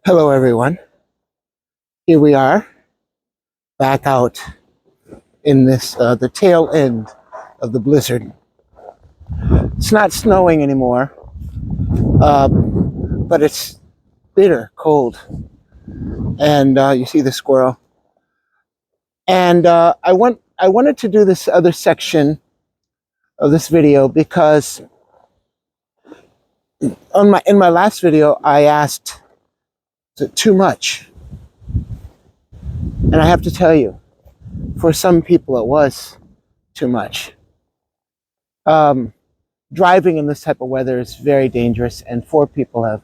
Hello, everyone. Here we are, back out in this the tail end of the blizzard. It's not snowing anymore, but it's bitter cold, and you see the squirrel. And I wanted to do this other section of this video because in my last video I asked, is it too much? And I have to tell you, for some people it was too much. Driving in this type of weather is very dangerous, and 4 people have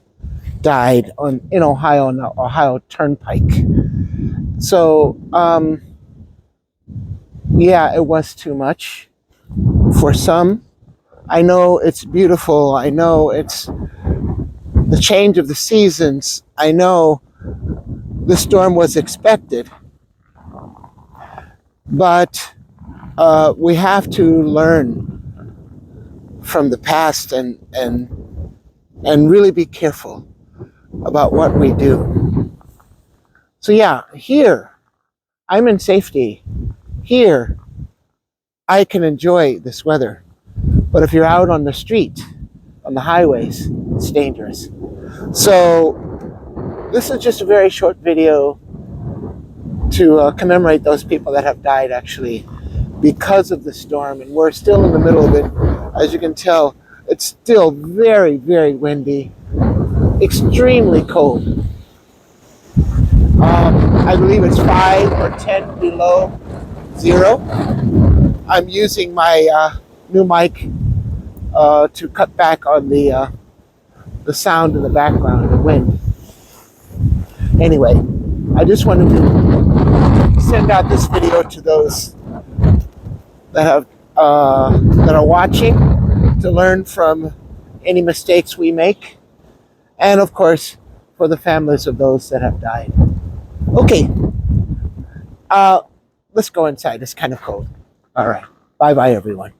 died in Ohio on the Ohio Turnpike. So, yeah, it was too much for some. I know it's beautiful. I know it's the change of the seasons. I know the storm was expected, but we have to learn from the past and really be careful about what we do. So yeah, here I'm in safety. Here I can enjoy this weather. But if you're out on the street, on the highways, it's dangerous. So this is just a very short video to commemorate those people that have died actually because of the storm. And we're still in the middle of it. As you can tell, it's still very, very windy, extremely cold. I believe it's 5 or 10 below zero. I'm using my new mic to cut back on the sound in the background, the wind. Anyway, I just wanted to send out this video to those that are watching, to learn from any mistakes we make, and of course for the families of those that have died. Okay, let's go inside. It's kind of cold. All right, bye bye everyone.